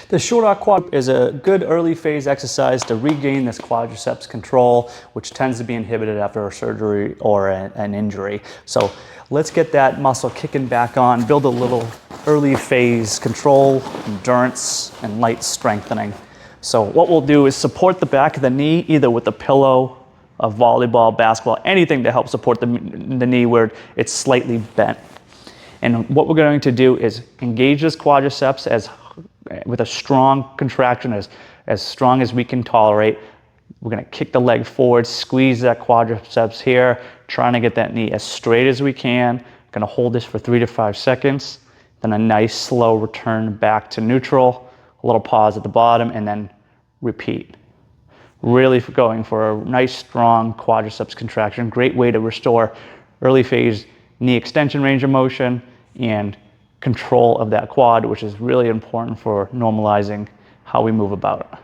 The short arc quad is a good early phase exercise to regain this quadriceps control, which tends to be inhibited after a surgery or an injury. So let's get that muscle kicking back on, build a little early phase control, endurance, and light strengthening. So what we'll do is support the back of the knee, either with a pillow, a volleyball, basketball, anything to help support the knee where it's slightly bent. And what we're going to do is engage this quadriceps with a strong contraction, as strong as we can tolerate. We're going to kick the leg forward, squeeze that quadriceps here, trying to get that knee as straight as we can. Going to hold this for 3 to 5 seconds. Then a nice slow return back to neutral, a little pause at the bottom, and then repeat. Really going for a nice strong quadriceps contraction. Great way to restore early phase knee extension range of motion and control of that quad, which is really important for normalizing how we move about.